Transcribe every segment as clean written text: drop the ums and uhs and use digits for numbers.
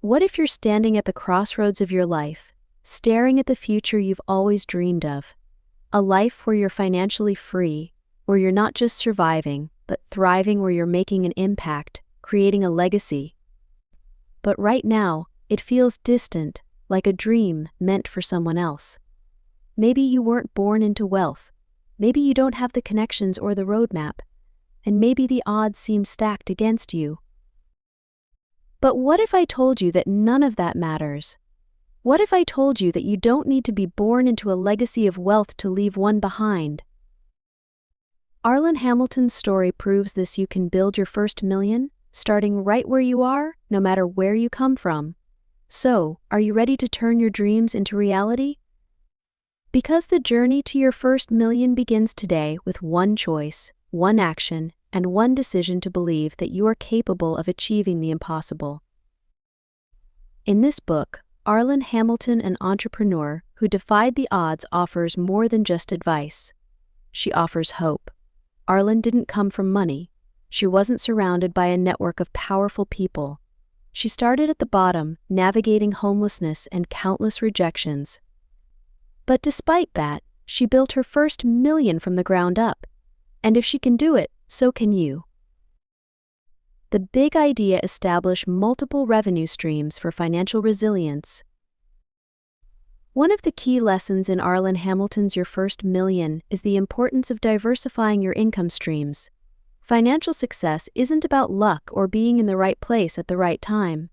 What if you're standing at the crossroads of your life, staring at the future you've always dreamed of? A life where you're financially free, where you're not just surviving, but thriving, where you're making an impact, creating a legacy. But right now, it feels distant, like a dream meant for someone else. Maybe you weren't born into wealth. Maybe you don't have the connections or the roadmap. And maybe the odds seem stacked against you. But what if I told you that none of that matters? What if I told you that you don't need to be born into a legacy of wealth to leave one behind? Arlan Hamilton's story proves this. You can build your first million, starting right where you are, no matter where you come from. So, are you ready to turn your dreams into reality? Because the journey to your first million begins today with one choice, one action, and one decision to believe that you are capable of achieving the impossible. In this book, Arlan Hamilton, an entrepreneur who defied the odds, offers more than just advice. She offers hope. Arlan didn't come from money. She wasn't surrounded by a network of powerful people. She started at the bottom, navigating homelessness and countless rejections. But despite that, she built her first million from the ground up. And if she can do it, so can you. The big idea: establish multiple revenue streams for financial resilience. One of the key lessons in Arlan Hamilton's Your First Million is the importance of diversifying your income streams. Financial success isn't about luck or being in the right place at the right time.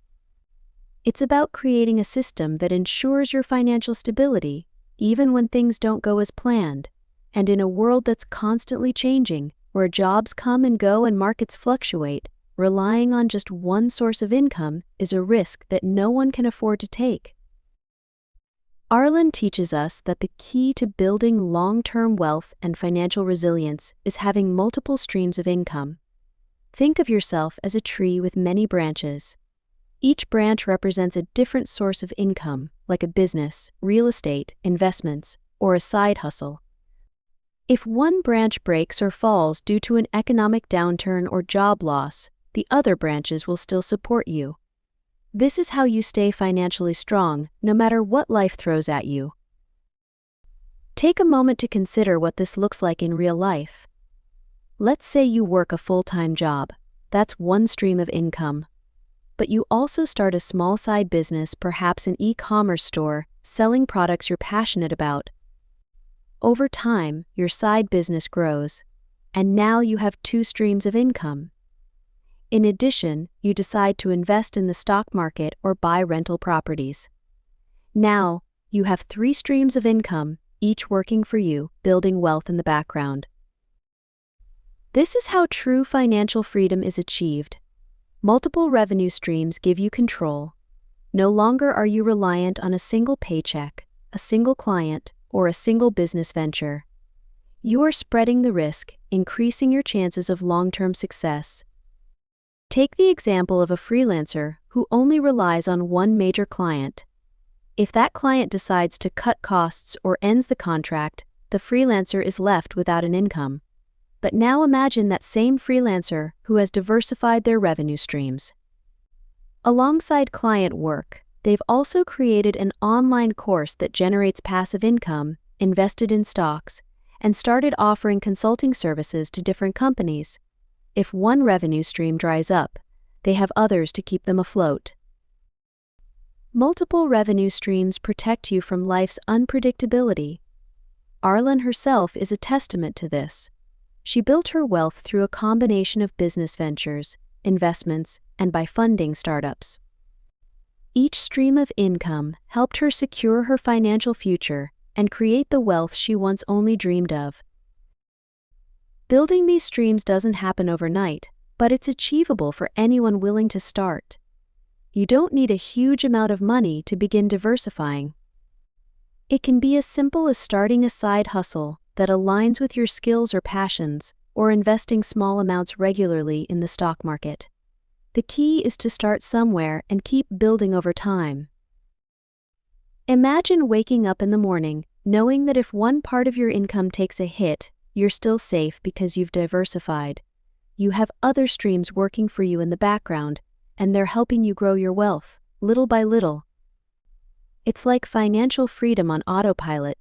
It's about creating a system that ensures your financial stability, even when things don't go as planned. And in a world that's constantly changing, where jobs come and go and markets fluctuate, relying on just one source of income is a risk that no one can afford to take. Arlan teaches us that the key to building long-term wealth and financial resilience is having multiple streams of income. Think of yourself as a tree with many branches. Each branch represents a different source of income, like a business, real estate, investments, or a side hustle. If one branch breaks or falls due to an economic downturn or job loss, the other branches will still support you. This is how you stay financially strong, no matter what life throws at you. Take a moment to consider what this looks like in real life. Let's say you work a full-time job. That's one stream of income. But you also start a small side business, perhaps an e-commerce store, selling products you're passionate about. Over time, your side business grows, and now you have two streams of income. In addition, you decide to invest in the stock market or buy rental properties. Now, you have three streams of income, each working for you, building wealth in the background. This is how true financial freedom is achieved. Multiple revenue streams give you control. No longer are you reliant on a single paycheck, a single client, or a single business venture. You are spreading the risk, increasing your chances of long-term success. Take the example of a freelancer who only relies on one major client. If that client decides to cut costs or ends the contract, the freelancer is left without an income. But now imagine that same freelancer who has diversified their revenue streams. Alongside client work, they've also created an online course that generates passive income, invested in stocks, and started offering consulting services to different companies. If one revenue stream dries up, they have others to keep them afloat. Multiple revenue streams protect you from life's unpredictability. Arlan herself is a testament to this. She built her wealth through a combination of business ventures, investments, and by funding startups. Each stream of income helped her secure her financial future and create the wealth she once only dreamed of. Building these streams doesn't happen overnight, but it's achievable for anyone willing to start. You don't need a huge amount of money to begin diversifying. It can be as simple as starting a side hustle that aligns with your skills or passions, or investing small amounts regularly in the stock market. The key is to start somewhere and keep building over time. Imagine waking up in the morning, knowing that if one part of your income takes a hit, you're still safe because you've diversified. You have other streams working for you in the background, and they're helping you grow your wealth, little by little. It's like financial freedom on autopilot.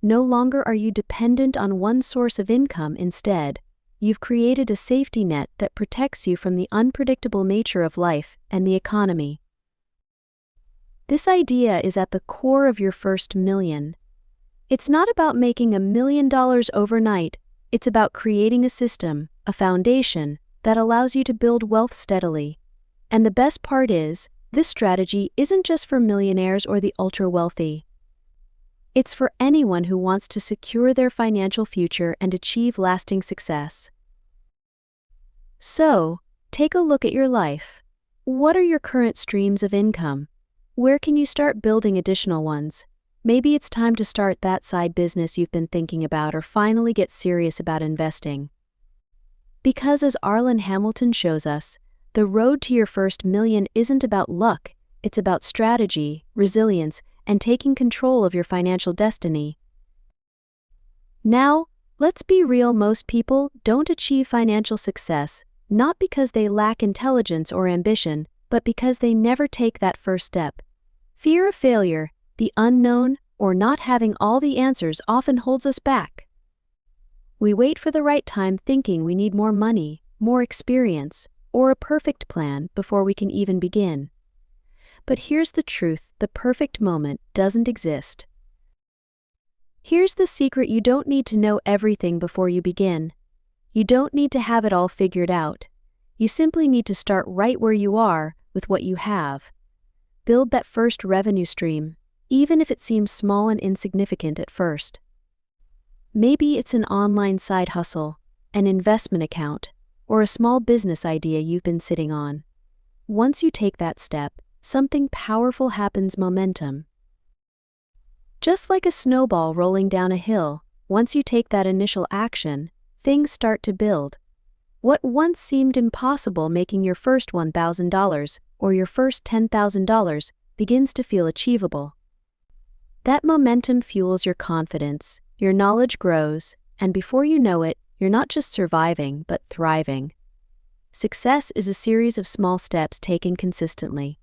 No longer are you dependent on one source of income. Instead, you've created a safety net that protects you from the unpredictable nature of life and the economy. This idea is at the core of your first million. It's not about making $1 million overnight, it's about creating a system, a foundation, that allows you to build wealth steadily. And the best part is, this strategy isn't just for millionaires or the ultra-wealthy. It's for anyone who wants to secure their financial future and achieve lasting success. So, take a look at your life. What are your current streams of income? Where can you start building additional ones? Maybe it's time to start that side business you've been thinking about, or finally get serious about investing. Because as Arlan Hamilton shows us, the road to your first million isn't about luck, it's about strategy, resilience, and taking control of your financial destiny. Now, let's be real, most people don't achieve financial success, not because they lack intelligence or ambition, but because they never take that first step. Fear of failure, the unknown, or not having all the answers often holds us back. We wait for the right time, thinking we need more money, more experience, or a perfect plan before we can even begin. But here's the truth: the perfect moment doesn't exist. Here's the secret: you don't need to know everything before you begin. You don't need to have it all figured out. You simply need to start right where you are, with what you have. Build that first revenue stream, even if it seems small and insignificant at first. Maybe it's an online side hustle, an investment account, or a small business idea you've been sitting on. Once you take that step, something powerful happens: momentum. Just like a snowball rolling down a hill, once you take that initial action, things start to build. What once seemed impossible, making your first $1,000 or your first $10,000, begins to feel achievable. That momentum fuels your confidence, your knowledge grows, and before you know it, you're not just surviving, but thriving. Success is a series of small steps taken consistently.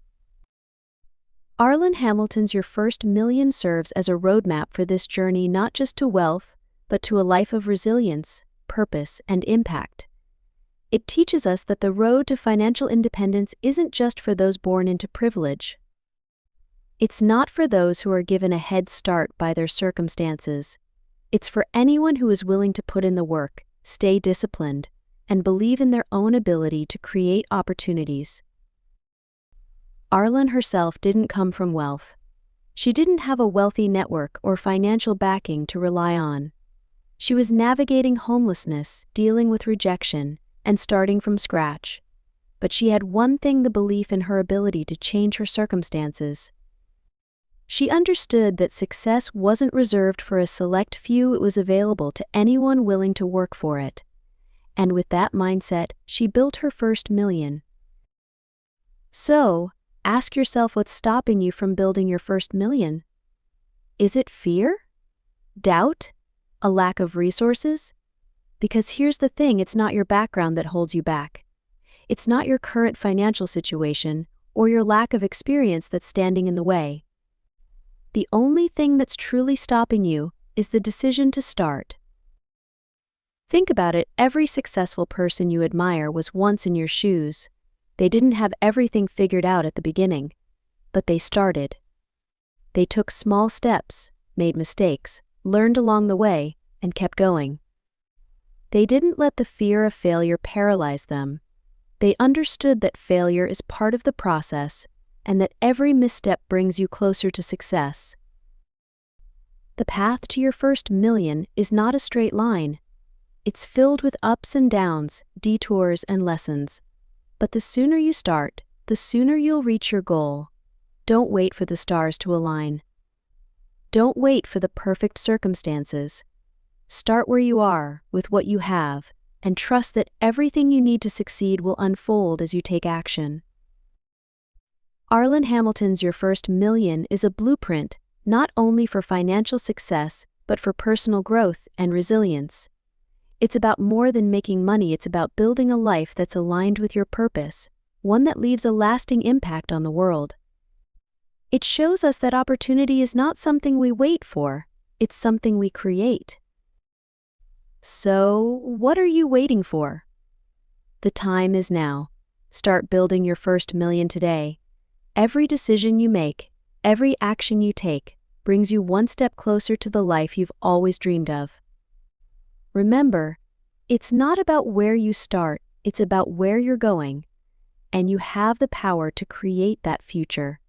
Arlan Hamilton's Your First Million serves as a roadmap for this journey, not just to wealth, but to a life of resilience, purpose, and impact. It teaches us that the road to financial independence isn't just for those born into privilege. It's not for those who are given a head start by their circumstances. It's for anyone who is willing to put in the work, stay disciplined, and believe in their own ability to create opportunities. Arlan herself didn't come from wealth. She didn't have a wealthy network or financial backing to rely on. She was navigating homelessness, dealing with rejection, and starting from scratch. But she had one thing: the belief in her ability to change her circumstances. She understood that success wasn't reserved for a select few, it was available to anyone willing to work for it. And with that mindset, she built her first million. So, ask yourself, what's stopping you from building your first million? Is it fear? Doubt? A lack of resources? Because here's the thing: it's not your background that holds you back. It's not your current financial situation or your lack of experience that's standing in the way. The only thing that's truly stopping you is the decision to start. Think about it: every successful person you admire was once in your shoes. They didn't have everything figured out at the beginning, but they started. They took small steps, made mistakes, learned along the way, and kept going. They didn't let the fear of failure paralyze them. They understood that failure is part of the process, and that every misstep brings you closer to success. The path to your first million is not a straight line. It's filled with ups and downs, detours and lessons. But the sooner you start, the sooner you'll reach your goal. Don't wait for the stars to align. Don't wait for the perfect circumstances. Start where you are, with what you have, and trust that everything you need to succeed will unfold as you take action. Arlan Hamilton's Your First Million is a blueprint, not only for financial success, but for personal growth and resilience. It's about more than making money, it's about building a life that's aligned with your purpose, one that leaves a lasting impact on the world. It shows us that opportunity is not something we wait for, it's something we create. So, what are you waiting for? The time is now. Start building your first million today. Every decision you make, every action you take, brings you one step closer to the life you've always dreamed of. Remember, it's not about where you start, it's about where you're going, and you have the power to create that future.